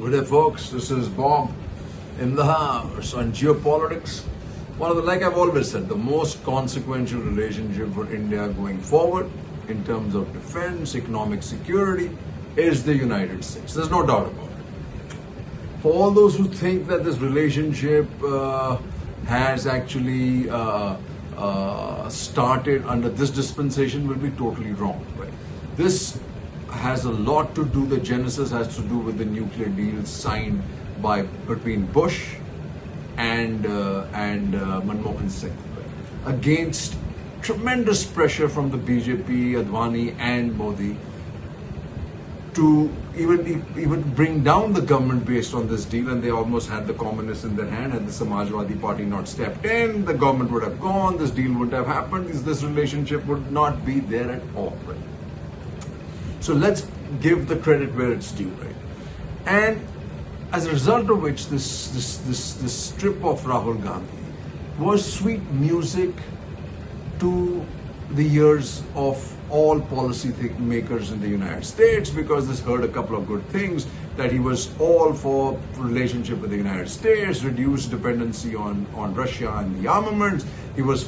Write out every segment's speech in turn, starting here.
Good day, folks. This is Bob in the house on geopolitics. Like I've always said, the most consequential relationship for India going forward in terms of defense, economic security is the United States. There's no doubt about it. For all those who think that this relationship has actually started under this dispensation will be totally wrong. Right? This has a lot to do, the genesis has to do with the nuclear deal signed between Bush and Manmohan Singh, right? Against tremendous pressure from the BJP, Advani and Modi to even bring down the government based on this deal, and they almost had the communists in their hand. Had the Samajwadi Party not stepped in, the government would have gone, this deal wouldn't have happened, this relationship would not be there at all, right? So let's give the credit where it's due, right? And as a result of which, this trip of Rahul Gandhi was sweet music to the ears of all policy makers in the United States, because this heard a couple of good things, that he was all for relationship with the United States, reduced dependency on Russia and the armaments. He was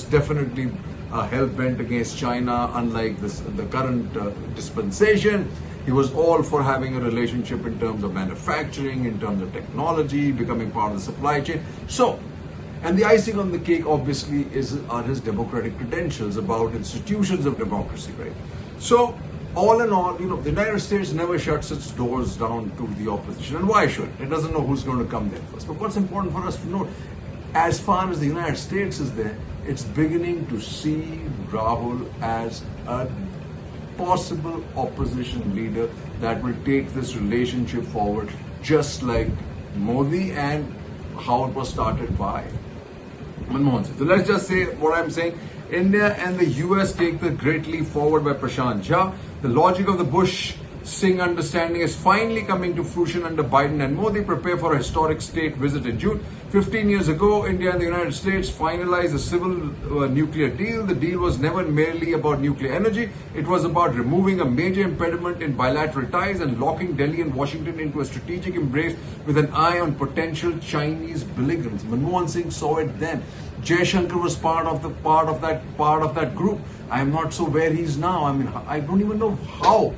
definitely hell-bent against China, unlike the current dispensation. He was all for having a relationship in terms of manufacturing, in terms of technology, becoming part of the supply chain. So, and the icing on the cake, obviously, are his democratic credentials about institutions of democracy, right? So, all in all, the United States never shuts its doors down to the opposition. And why should it? It doesn't know who's going to come there first. But what's important for us to know, as far as the United States is there, it's beginning to see Rahul as a possible opposition leader that will take this relationship forward, just like Modi and how it was started by Manmohan Singh. So let's just say what I'm saying. India and the US take the great leap forward by Prashant Jha. The logic of the Bush-Singh understanding is finally coming to fruition under Biden and Modi. Prepare for a historic state visit in June. 15 years ago, India and the United States finalized a civil nuclear deal. The deal was never merely about nuclear energy. It was about removing a major impediment in bilateral ties and locking Delhi and Washington into a strategic embrace with an eye on potential Chinese belligerence. Manmohan Singh saw it then. Jaishankar was part of that group. I am not so where he is now. I mean, I don't even know how.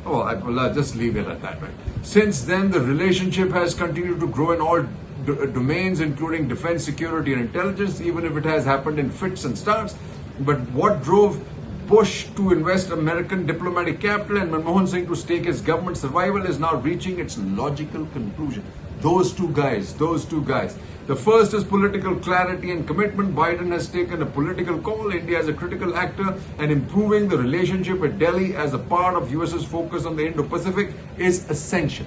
Oh, I'll just leave it at that, right? Since then, the relationship has continued to grow in all domains, including defense, security, and intelligence, even if it has happened in fits and starts. But what drove Bush to invest American diplomatic capital and Manmohan Singh to stake his government survival is now reaching its logical conclusion. Those two guys. The first is political clarity and commitment. Biden has taken a political call. India as a critical actor, and improving the relationship with Delhi as a part of US's focus on the Indo-Pacific is essential.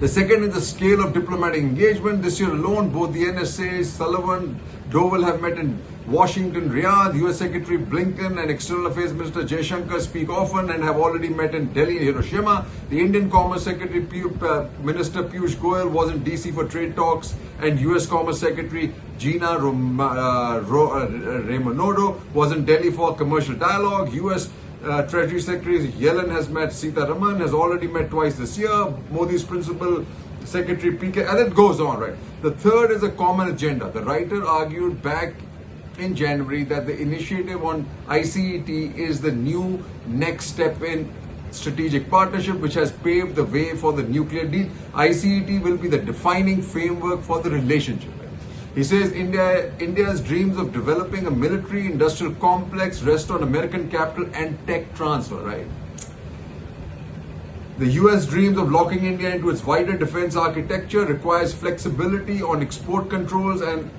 The second is the scale of diplomatic engagement. This year alone, both the NSA, Sullivan, Doval have met in Washington, Riyadh. US Secretary Blinken and External Affairs Minister Jaishankar speak often and have already met in Delhi and Hiroshima. The Indian Commerce Secretary Minister Piyush Goyal was in DC for trade talks, and US Commerce Secretary Gina Raimondo was in Delhi for commercial dialogue. US Treasury Secretary Yellen has met Sitaraman, has already met twice this year. Modi's principal Secretary PK, and it goes on, right? The third is a common agenda. The writer argued back in January that the initiative on ICET is the new next step in strategic partnership, which has paved the way for the nuclear deal. ICET will be the defining framework for the relationship. He says India's dreams of developing a military-industrial complex rest on American capital and tech transfer, right? The US dreams of locking India into its wider defense architecture requires flexibility on export controls and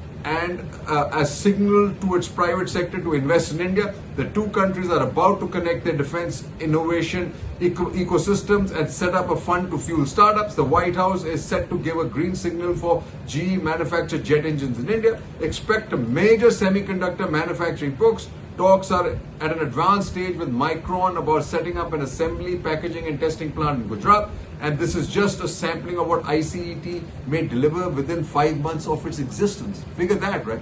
a signal to its private sector to invest in India. The two countries are about to connect their defense innovation ecosystems and set up a fund to fuel startups. The White House is set to give a green signal for GE manufactured jet engines in India. Expect a major semiconductor manufacturing talks are at an advanced stage with Micron about setting up an assembly, packaging and testing plant in Gujarat. And this is just a sampling of what ICET may deliver within 5 months of its existence. Figure that, right?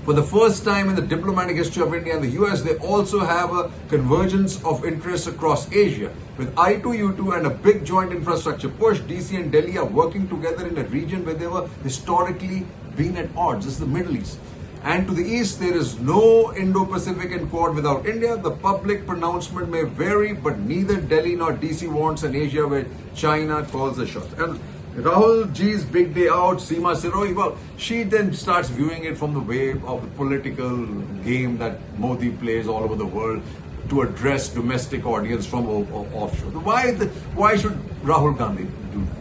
For the first time in the diplomatic history of India and the US, they also have a convergence of interests across Asia. With I2U2 and a big joint infrastructure push, DC and Delhi are working together in a region where they were historically been at odds. This is the Middle East. And to the east, there is no Indo-Pacific and Quad without India. The public pronouncement may vary, but neither Delhi nor DC wants an Asia where China calls the shots. And Rahul G's big day out, Seema Sirohi, well, she then starts viewing it from the way of the political game that Modi plays all over the world to address domestic audience from offshore. Why should Rahul Gandhi do that?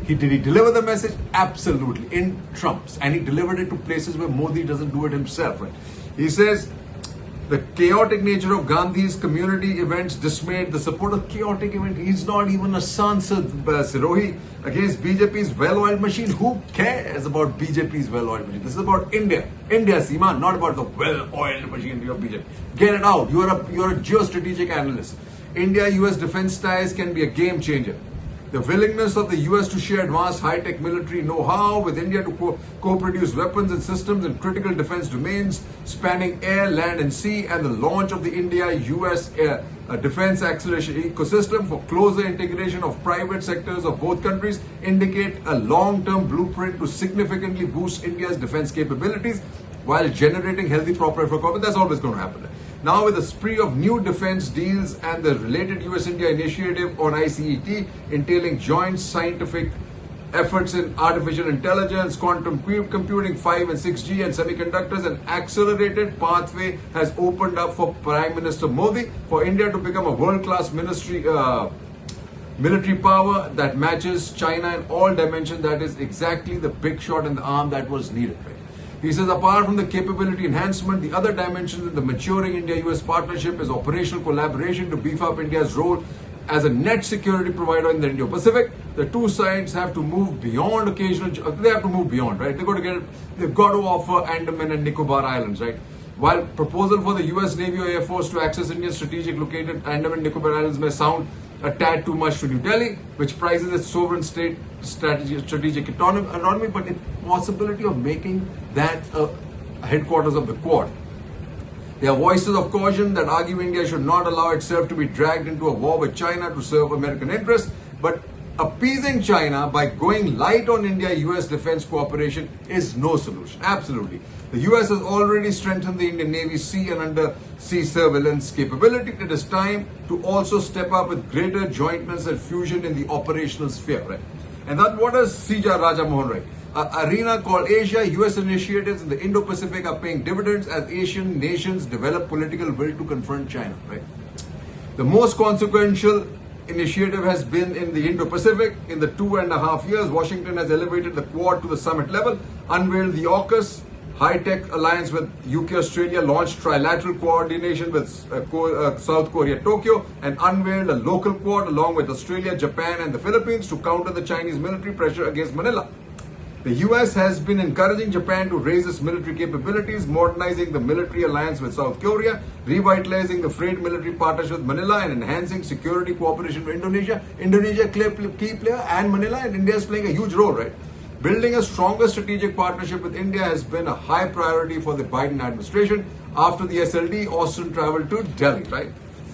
Did he deliver the message? Absolutely, in Trump's. And he delivered it to places where Modi doesn't do it himself. Right? He says, the chaotic nature of Gandhi's community events dismayed the support of chaotic event. He's not even a Sansad, Sirohi, against BJP's well-oiled machine. Who cares about BJP's well-oiled machine? This is about India. India, Seema, not about the well-oiled machine of BJP. Get it out. You're a geostrategic analyst. India-US defense ties can be a game changer. The willingness of the US to share advanced high-tech military know-how with India to co-produce weapons and systems in critical defense domains spanning air, land and sea, and the launch of the India-US defense acceleration ecosystem for closer integration of private sectors of both countries indicate a long-term blueprint to significantly boost India's defense capabilities while generating healthy profit for corporate. That's always going to happen. Now, with a spree of new defense deals and the related US-India initiative on ICET, entailing joint scientific efforts in artificial intelligence, quantum computing, 5 and 6G, and semiconductors, an accelerated pathway has opened up for Prime Minister Modi for India to become a world-class military power that matches China in all dimensions. That is exactly the big shot in the arm that was needed. Right? He says, apart from the capability enhancement, the other dimension in the maturing India-US partnership is operational collaboration to beef up India's role as a net security provider in the Indo-Pacific. The two sides have to move beyond occasional. They have to move beyond, right? They've got to offer Andaman and Nicobar Islands, right? While proposal for the US Navy or Air Force to access India's strategic located Andaman and Nicobar Islands may sound a tad too much to New Delhi, which prizes its sovereign state strategic autonomy, but the possibility of making that headquarters of the Quad. There are voices of caution that argue India should not allow itself to be dragged into a war with China to serve American interests, but appeasing China by going light on India-US defense cooperation is no solution. Absolutely. The US has already strengthened the Indian Navy's sea and undersea surveillance capability. It is time to also step up with greater jointness and fusion in the operational sphere. Right? And that what does Sija Raja Mohan write? Arena called Asia, US initiatives in the Indo-Pacific are paying dividends as Asian nations develop political will to confront China. Right? The most consequential initiative has been in the Indo-Pacific. In the 2.5 years, Washington has elevated the Quad to the summit level, unveiled the AUKUS high-tech alliance with UK, Australia, launched trilateral coordination with South Korea, Tokyo, and unveiled a local Quad along with Australia, Japan, and the Philippines to counter the Chinese military pressure against Manila. The US has been encouraging Japan to raise its military capabilities, modernizing the military alliance with South Korea, revitalizing the freight military partnership with Manila, and enhancing security cooperation with Indonesia. Indonesia, key player, and Manila, and India is playing a huge role, right? Building a stronger strategic partnership with India has been a high priority for the Biden administration. After the SLD, Austin traveled to Delhi, right?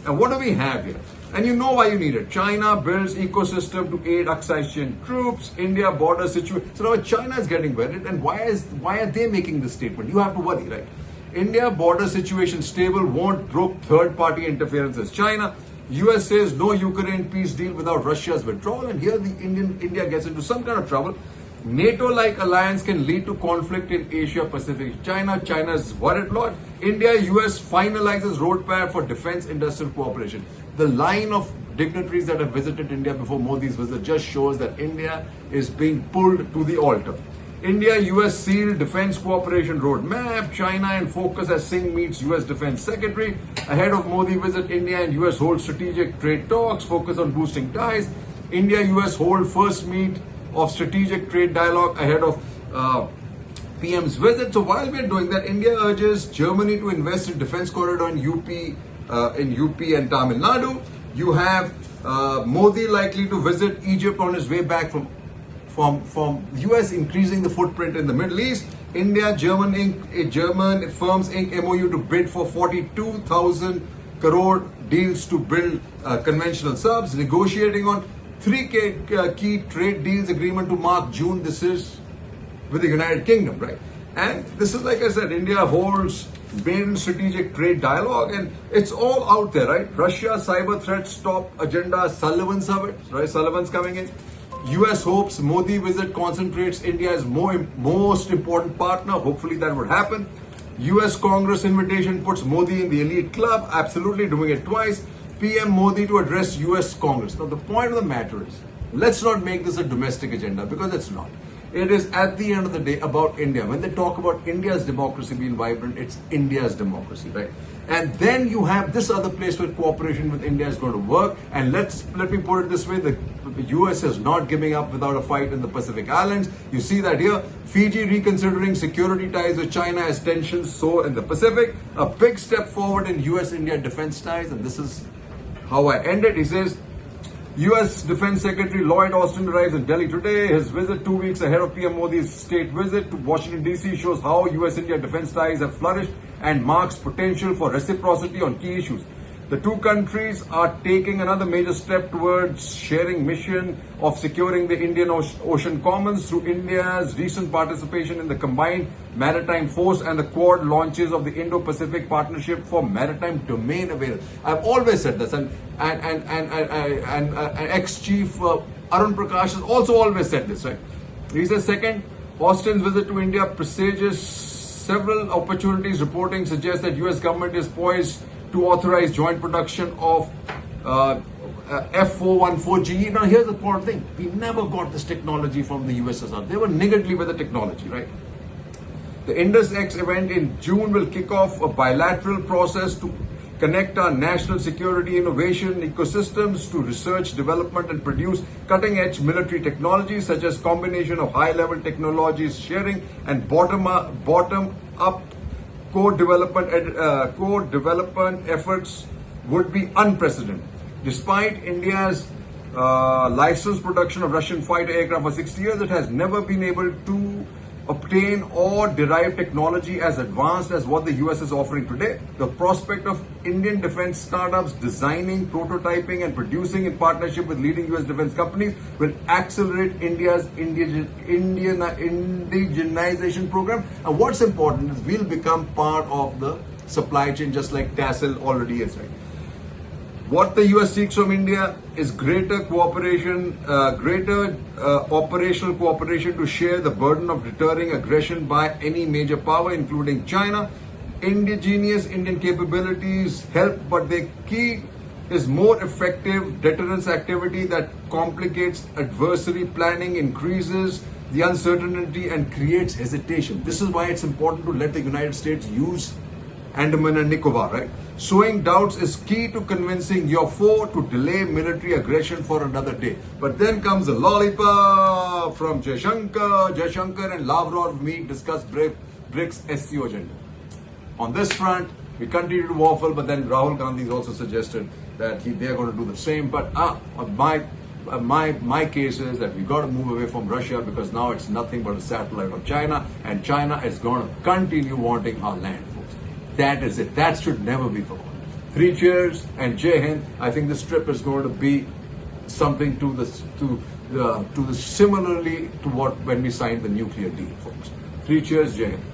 And what do we have here? And you know why you need it. China builds ecosystem to aid Aksai troops, India border situation. So now China is getting worried, and why are they making this statement? You have to worry, right? India border situation stable, won't brook third-party interference as China. US says no Ukraine peace deal without Russia's withdrawal, and here the India gets into some kind of trouble. NATO-like alliance can lead to conflict in Asia Pacific. China's worried lot. India, US finalizes roadmap for defense industrial cooperation. The line of dignitaries that have visited India before Modi's visit just shows that India is being pulled to the altar. India-US sealed defense cooperation roadmap. China in focus as Singh meets US Defense Secretary. Ahead of Modi visit, India and US hold strategic trade talks, focus on boosting ties. India-US hold first meet of strategic trade dialogue ahead of PM's visit. So while we're doing that, India urges Germany to invest in defense corridor in UP and Tamil Nadu. You have Modi likely to visit Egypt on his way back from US, increasing the footprint in the Middle East. India, German Firms Inc. MOU to bid for 42,000 crore deals to build conventional subs, negotiating on three key trade deals agreement to mark June. This is with the United Kingdom, right? And this is, like I said, India holds main strategic trade dialogue, and it's all out there, right? Russia cyber threats top agenda, Sullivan summit, right? Sullivan's coming in. US hopes Modi visit concentrates India's most important partner. Hopefully that would happen. US Congress invitation puts Modi in the elite club. Absolutely, doing it twice. PM Modi to address US Congress. Now the point of the matter is, let's not make this a domestic agenda, because it's not. It is, at the end of the day, about India. When they talk about India's democracy being vibrant, it's India's democracy, right? And then you have this other place where cooperation with India is going to work. And let me put it this way: the US is not giving up without a fight in the Pacific Islands. You see that here. Fiji reconsidering security ties with China as tensions soar in the Pacific. A big step forward in US-India defense ties. And this is how I end it. He says, U.S. Defense Secretary Lloyd Austin arrives in Delhi today. His visit 2 weeks ahead of PM Modi's state visit to Washington, D.C. shows how U.S.-India defense ties have flourished and marks potential for reciprocity on key issues. The two countries are taking another major step towards sharing mission of securing the Indian Ocean Commons through India's recent participation in the Combined Maritime Force and the Quad launches of the Indo-Pacific Partnership for Maritime Domain Awareness. I've always said this, and ex-chief Arun Prakash has also always said this, right? He says, second, Austin's visit to India presages several opportunities. Reporting suggests that U.S. government is poised to authorize joint production of F414GE. Now, here's the important thing. We never got this technology from the USSR. They were niggardly with the technology, right? The Indus X event in June will kick off a bilateral process to connect our national security innovation ecosystems to research, development, and produce cutting-edge military technologies, such as combination of high-level technologies sharing and bottom-up co-development efforts would be unprecedented. Despite India's licensed production of Russian fighter aircraft for 60 years, it has never been able to obtain or derive technology as advanced as what the US is offering today. The prospect of Indian defense startups designing, prototyping, and producing in partnership with leading US defense companies will accelerate India's indigenization program. And what's important is we'll become part of the supply chain, just like TASL already is, right? What the US seeks from India is greater cooperation, operational cooperation to share the burden of deterring aggression by any major power, including China. Indigenous Indian capabilities help, but the key is more effective deterrence activity that complicates adversary planning, increases the uncertainty, and creates hesitation. This is why it's important to let the United States use Andaman and Nicobar, right? Sowing doubts is key to convincing your foe to delay military aggression for another day. But then comes a lollipop from Jaishankar. Jaishankar and Lavrov meet, discuss BRICS SCO agenda. On this front, we continue to waffle, but then Rahul Gandhi has also suggested that they're going to do the same. But my case is that we got to move away from Russia, because now it's nothing but a satellite of China, and China is going to continue wanting our land, folks. That is it. That should never be forgotten. 3 cheers and Jai Hind. I think this trip is going to be something to the similarly to what when we signed the nuclear deal, folks. 3 cheers, Jai Hind.